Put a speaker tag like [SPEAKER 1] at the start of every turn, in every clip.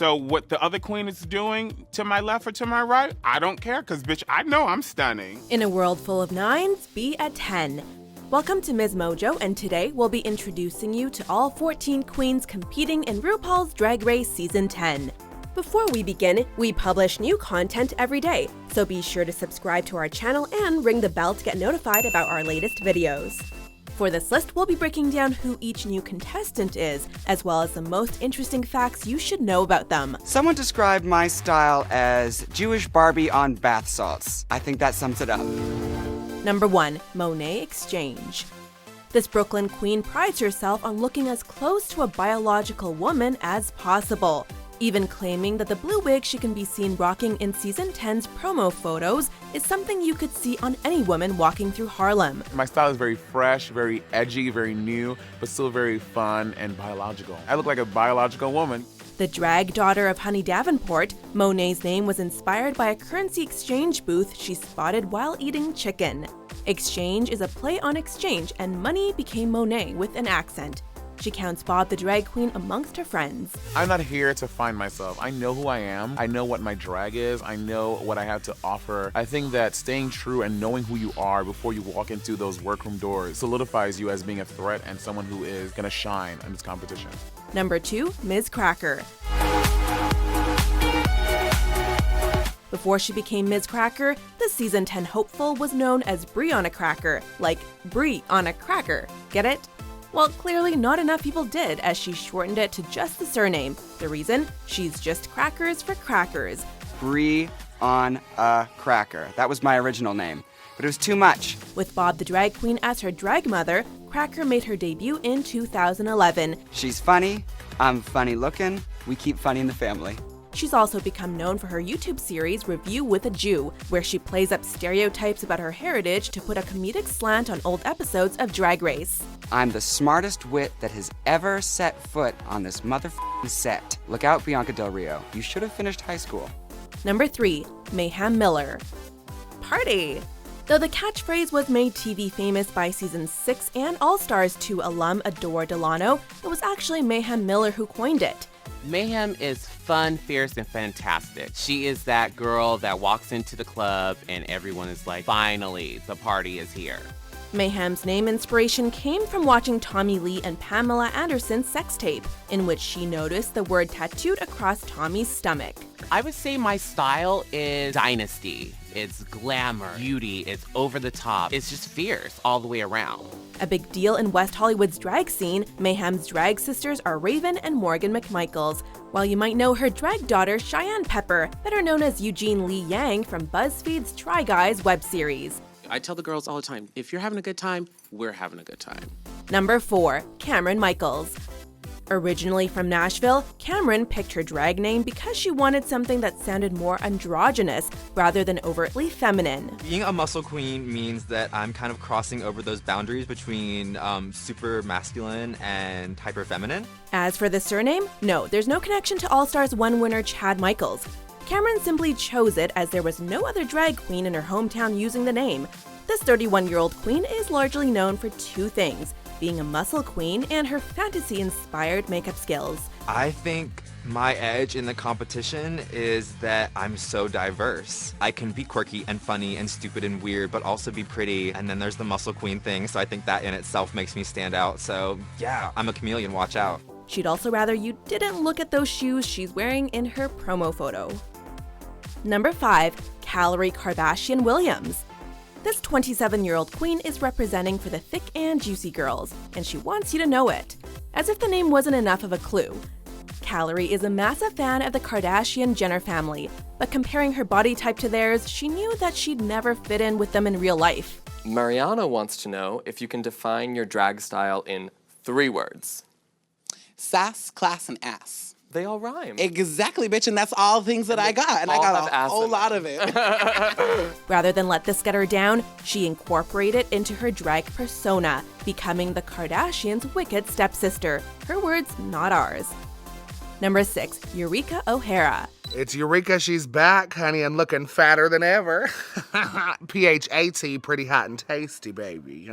[SPEAKER 1] So what the other queen is doing to my left or to my right, I don't care, because, bitch, I know I'm stunning.
[SPEAKER 2] In a world full of 9s, be a 10. Welcome to Ms. Mojo, and today we'll be introducing you to all 14 queens competing in RuPaul's Drag Race Season 10. Before we begin, we publish new content every day, so be sure to subscribe to our channel and ring the bell to get notified about our latest videos. For this list, we'll be breaking down who each new contestant is, as well as the most interesting facts you should know about them.
[SPEAKER 3] Someone described my style as Jewish Barbie on bath salts. I think that sums it up.
[SPEAKER 2] Number 1. Monét X Change. This Brooklyn queen prides herself on looking as close to a biological woman as possible, even claiming that the blue wig she can be seen rocking in Season 10's promo photos is something you could see on any woman walking through Harlem.
[SPEAKER 1] My style is very fresh, very edgy, very new, but still very fun and biological. I look like a biological woman.
[SPEAKER 2] The drag daughter of Honey Davenport, Monét's name was inspired by a currency exchange booth she spotted while eating chicken. Exchange is a play on exchange, and money became Monét with an accent. She counts Bob the drag queen amongst her friends.
[SPEAKER 1] I'm not here to find myself. I know who I am. I know what my drag is. I know what I have to offer. I think that staying true and knowing who you are before you walk into those workroom doors solidifies you as being a threat and someone who is gonna shine in this competition.
[SPEAKER 2] Number 2, Miz Cracker. Before she became Miz Cracker, the Season 10 hopeful was known as Brie on a Cracker, like Brie on a Cracker. Get it? Well, clearly not enough people did, as she shortened it to just the surname. The reason? She's just crackers for crackers.
[SPEAKER 3] Brie on a Cracker. That was my original name, but it was too much.
[SPEAKER 2] With Bob the drag queen as her drag mother, Cracker made her debut in 2011.
[SPEAKER 3] She's funny, I'm funny looking, we keep funny in the family.
[SPEAKER 2] She's also become known for her YouTube series Review with a Jew, where she plays up stereotypes about her heritage to put a comedic slant on old episodes of Drag Race.
[SPEAKER 3] I'm the smartest wit that has ever set foot on this motherfucking set. Look out, Bianca Del Rio. You should have finished high school.
[SPEAKER 2] Number 3. Mayhem Miller. Party! Though the catchphrase was made TV famous by Season 6 and All-Stars 2 alum Adore Delano, it was actually Mayhem Miller who coined it.
[SPEAKER 4] Mayhem is fun, fierce, and fantastic. She is that girl that walks into the club and everyone is like, finally, the party is here.
[SPEAKER 2] Mayhem's name inspiration came from watching Tommy Lee and Pamela Anderson's sex tape, in which she noticed the word tattooed across Tommy's stomach.
[SPEAKER 4] I would say my style is dynasty. It's glamour, beauty, it's over the top. It's just fierce all the way around.
[SPEAKER 2] A big deal in West Hollywood's drag scene, Mayhem's drag sisters are Raven and Morgan McMichaels, while you might know her drag daughter Cheyenne Pepper, better known as Eugene Lee Yang from BuzzFeed's Try Guys web series.
[SPEAKER 4] I tell the girls all the time, if you're having a good time, we're having a good time.
[SPEAKER 2] Number 4. Kameron Michaels. Originally from Nashville, Kameron picked her drag name because she wanted something that sounded more androgynous rather than overtly feminine.
[SPEAKER 5] Being a muscle queen means that I'm kind of crossing over those boundaries between super masculine and hyper feminine.
[SPEAKER 2] As for the surname, no, there's no connection to All-Stars 1 winner Chad Michaels. Kameron simply chose it as there was no other drag queen in her hometown using the name. This 31-year-old queen is largely known for 2 things: being a muscle queen and her fantasy-inspired makeup skills.
[SPEAKER 5] I think my edge in the competition is that I'm so diverse. I can be quirky and funny and stupid and weird, but also be pretty. And then there's the muscle queen thing, so I think that in itself makes me stand out. So yeah, I'm a chameleon, watch out.
[SPEAKER 2] She'd also rather you didn't look at those shoes she's wearing in her promo photo. Number 5. Calorie Kardashian Williams. This 27-year-old queen is representing for the thick and juicy girls, and she wants you to know it. As if the name wasn't enough of a clue. Calorie is a massive fan of the Kardashian-Jenner family, but comparing her body type to theirs, she knew that she'd never fit in with them in real life.
[SPEAKER 6] Mariana wants to know if you can define your drag style in 3 words.
[SPEAKER 7] Sass, class, and ass.
[SPEAKER 6] They all rhyme.
[SPEAKER 7] Exactly, bitch, and that's all things that I got, and I got a whole lot of it.
[SPEAKER 2] Rather than let this get her down, she incorporated it into her drag persona, becoming the Kardashians' wicked stepsister. Her words, not ours. Number 6. Eureka O'Hara.
[SPEAKER 8] It's Eureka. She's back, honey, and looking fatter than ever. PHAT, pretty hot and tasty, baby.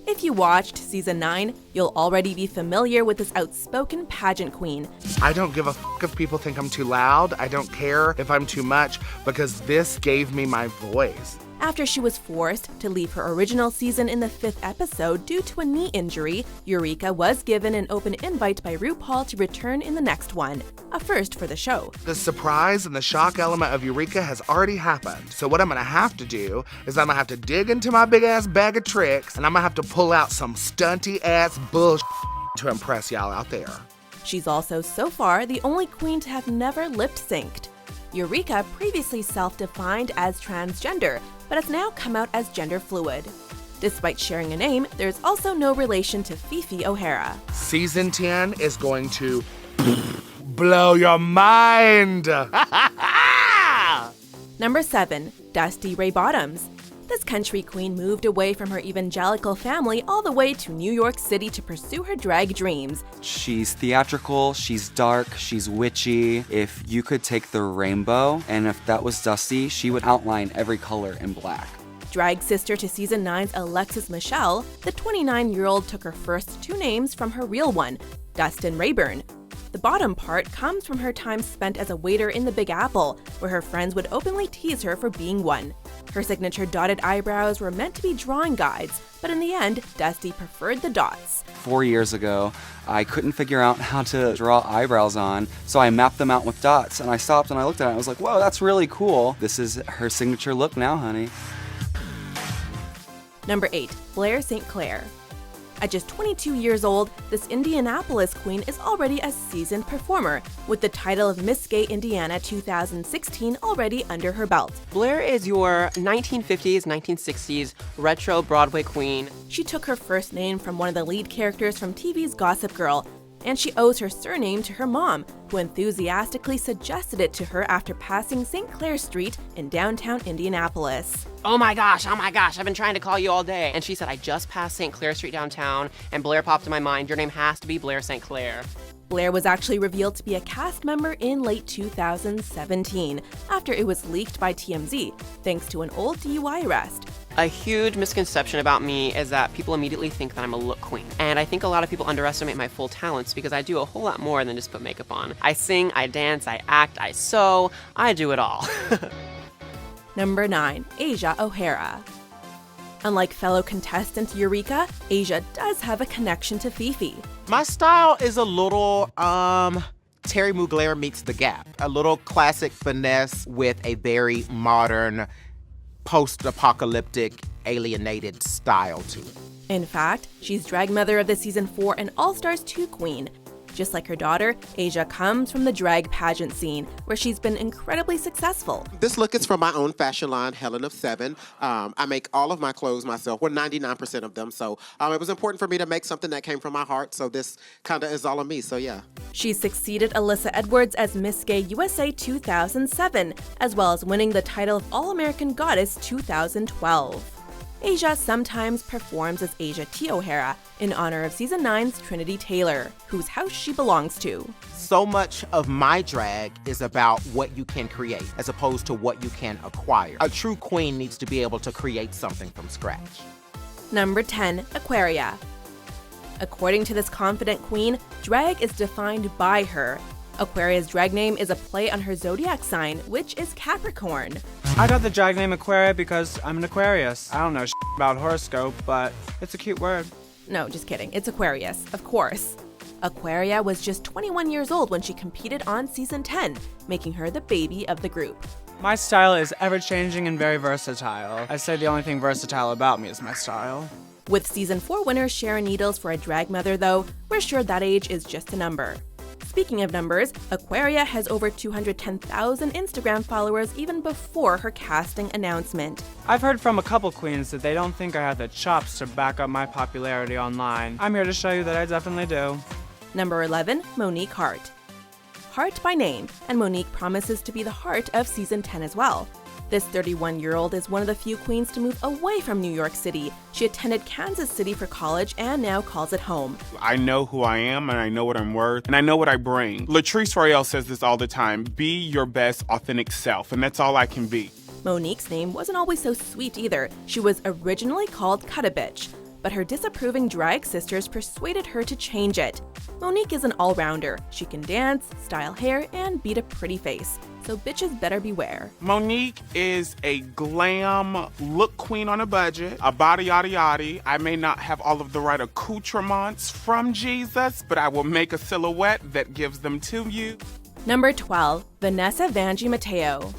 [SPEAKER 2] If you watched season 9, you'll already be familiar with this outspoken pageant queen.
[SPEAKER 8] I don't give a if people think I'm too loud. I don't care if I'm too much, because this gave me my voice.
[SPEAKER 2] After she was forced to leave her original season in the 5th episode due to a knee injury, Eureka was given an open invite by RuPaul to return in the next one, a first for the show.
[SPEAKER 8] The surprise and the shock element of Eureka has already happened. So what I'm gonna have to do is I'm gonna have to dig into my big ass bag of tricks, and I'm gonna have to pull out some stunty ass bullshit to impress y'all out there.
[SPEAKER 2] She's also, so far, the only queen to have never lip-synced. Eureka previously self-defined as transgender, but has now come out as gender fluid. Despite sharing a name, there's also no relation to Fifi O'Hara.
[SPEAKER 8] Season 10 is going to blow your mind.
[SPEAKER 2] Number 7, Dusty Ray Bottoms. This country queen moved away from her evangelical family all the way to New York City to pursue her drag dreams.
[SPEAKER 3] She's theatrical, she's dark, she's witchy. If you could take the rainbow, and if that was Dusty, she would outline every color in black.
[SPEAKER 2] Drag sister to season 9's Alexis Michelle, the 29-year-old took her first 2 names from her real one, Dustin Rayburn. The bottom part comes from her time spent as a waiter in the Big Apple, where her friends would openly tease her for being one. Her signature dotted eyebrows were meant to be drawing guides, but in the end, Dusty preferred the dots.
[SPEAKER 3] 4 years ago, I couldn't figure out how to draw eyebrows on, so I mapped them out with dots, and I stopped and I looked at it and I was like, whoa, that's really cool. This is her signature look now, honey.
[SPEAKER 2] Number 8, Blair St. Clair. At just 22 years old, this Indianapolis queen is already a seasoned performer, with the title of Miss Gay Indiana 2016 already under her belt.
[SPEAKER 9] Blair is your 1950s, 1960s retro Broadway queen.
[SPEAKER 2] She took her first name from one of the lead characters from TV's Gossip Girl, and she owes her surname to her mom, who enthusiastically suggested it to her after passing St. Clair Street in downtown Indianapolis.
[SPEAKER 9] Oh my gosh, I've been trying to call you all day. And she said, I just passed St. Clair Street downtown, and Blair popped in my mind, your name has to be Blair St. Clair.
[SPEAKER 2] Blair was actually revealed to be a cast member in late 2017, after it was leaked by TMZ, thanks to an old DUI arrest.
[SPEAKER 9] A huge misconception about me is that people immediately think that I'm a look queen. And I think a lot of people underestimate my full talents because I do a whole lot more than just put makeup on. I sing, I dance, I act, I sew, I do it all.
[SPEAKER 2] Number 9, Asia O'Hara. Unlike fellow contestant Eureka, Asia does have a connection to Fifi.
[SPEAKER 10] My style is a little, Terry Mugler meets The Gap. A little classic finesse with a very modern, post-apocalyptic, alienated style to it.
[SPEAKER 2] In fact, she's drag mother of the season 4 and All-Stars 2 queen. Just like her daughter, Asia comes from the drag pageant scene, where she's been incredibly successful.
[SPEAKER 11] This look is from my own fashion line, Helen of 7. I make all of my clothes myself, 99% of them. So it was important for me to make something that came from my heart. So this kind of is all of me, so yeah.
[SPEAKER 2] She succeeded Alyssa Edwards as Miss Gay USA 2007, as well as winning the title of All-American Goddess 2012. Asia sometimes performs as Asia T. O'Hara in honor of season 9's Trinity Taylor, whose house she belongs to.
[SPEAKER 10] So much of my drag is about what you can create as opposed to what you can acquire. A true queen needs to be able to create something from scratch.
[SPEAKER 2] Number 10, Aquaria. According to this confident queen, drag is defined by her. Aquaria's drag name is a play on her zodiac sign, which is Capricorn.
[SPEAKER 12] I got the drag name Aquaria because I'm an Aquarius. I don't know about horoscope, but it's a cute word.
[SPEAKER 2] No, just kidding. It's Aquarius, of course. Aquaria was just 21 years old when she competed on season 10, making her the baby of the group.
[SPEAKER 12] My style is ever-changing and very versatile. I say the only thing versatile about me is my style.
[SPEAKER 2] With season 4 winner Sharon Needles for a drag mother, though, we're sure that age is just a number. Speaking of numbers, Aquaria has over 210,000 Instagram followers even before her casting announcement.
[SPEAKER 12] I've heard from a couple queens that they don't think I have the chops to back up my popularity online. I'm here to show you that I definitely do.
[SPEAKER 2] Number 11, Monique Heart. Heart by name, and Monique promises to be the heart of season 10 as well. This 31-year-old is one of the few queens to move away from New York City. She attended Kansas City for college and now calls it home.
[SPEAKER 13] I know who I am and I know what I'm worth and I know what I bring. Latrice Royale says this all the time, be your best authentic self, and that's all I can be.
[SPEAKER 2] Monique's name wasn't always so sweet either. She was originally called Cut a Bitch, but her disapproving drag sisters persuaded her to change it. Monique is an all-rounder. She can dance, style hair, and beat a pretty face. So bitches better beware.
[SPEAKER 13] Monique is a glam look queen on a budget, a body yaddy yaddy. I may not have all of the right accoutrements from Jesus, but I will make a silhouette that gives them to you.
[SPEAKER 2] Number 12, Vanessa Vanjie Mateo.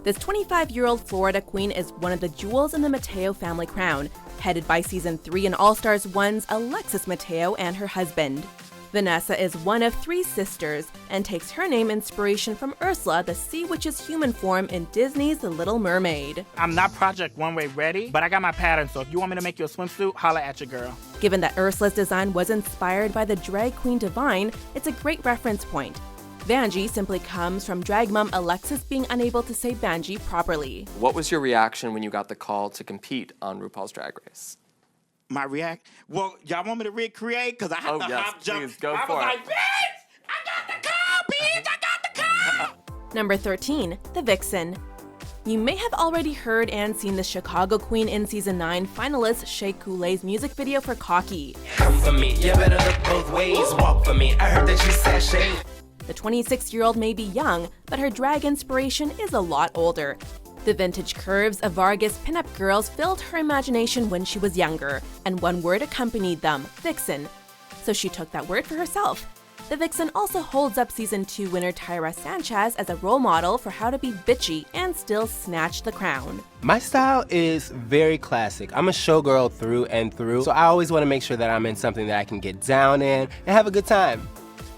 [SPEAKER 2] This 25-year-old Florida queen is one of the jewels in the Mateo family crown, headed by Season 3 and All Stars 1's Alexis Mateo and her husband. Vanessa is one of 3 sisters and takes her name inspiration from Ursula, the sea witch's human form in Disney's The Little Mermaid.
[SPEAKER 14] I'm not Project Runway ready, but I got my pattern, so if you want me to make you a swimsuit, holla at your girl.
[SPEAKER 2] Given that Ursula's design was inspired by the drag queen Divine, it's a great reference point. Vanjie simply comes from drag mom Alexis being unable to say Vanjie properly.
[SPEAKER 6] What was your reaction when you got the call to compete on RuPaul's Drag Race?
[SPEAKER 14] My react? Well, y'all want me to recreate? Because I have to hop, jump.
[SPEAKER 6] Please, go
[SPEAKER 14] I
[SPEAKER 6] for
[SPEAKER 14] was
[SPEAKER 6] it.
[SPEAKER 14] like, bitch! I got the call, bitch! I got the call!
[SPEAKER 2] Number 13, the Vixen. You may have already heard and seen the Chicago Queen in Season 9 finalist Shea Coulee's music video for Cocky.
[SPEAKER 15] Come for me, you better look both ways. Walk for me, I heard that you sashay.
[SPEAKER 2] The 26-year-old may be young, but her drag inspiration is a lot older. The vintage curves of Vargas pinup girls filled her imagination when she was younger, and one word accompanied them, Vixen. So she took that word for herself. The Vixen also holds up Season 2 winner Tyra Sanchez as a role model for how to be bitchy and still snatch the crown.
[SPEAKER 16] My style is very classic. I'm a showgirl through and through, so I always want to make sure that I'm in something that I can get down in and have a good time.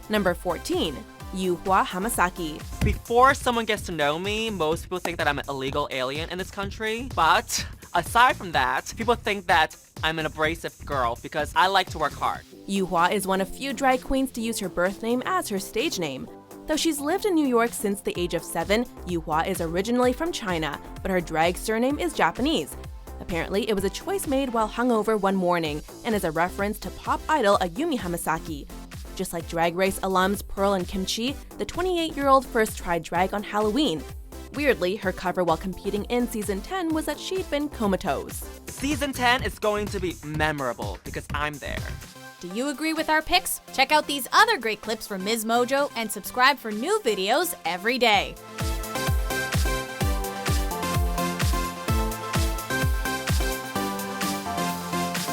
[SPEAKER 2] Number 14, Yuhua Hamasaki.
[SPEAKER 17] Before someone gets to know me, most people think that I'm an illegal alien in this country. But aside from that, people think that I'm an abrasive girl because I like to work hard.
[SPEAKER 2] Yuhua is one of few drag queens to use her birth name as her stage name. Though she's lived in New York since the age of 7, Yuhua is originally from China, but her drag surname is Japanese. Apparently, it was a choice made while hungover one morning and is a reference to pop idol Ayumi Hamasaki. Just like Drag Race alums Pearl and Kimchi, the 28-year-old first tried drag on Halloween. Weirdly, her cover while competing in Season 10 was that she'd been comatose.
[SPEAKER 17] Season 10 is going to be memorable because I'm there.
[SPEAKER 18] Do you agree with our picks? Check out these other great clips from Ms. Mojo and subscribe for new videos every day.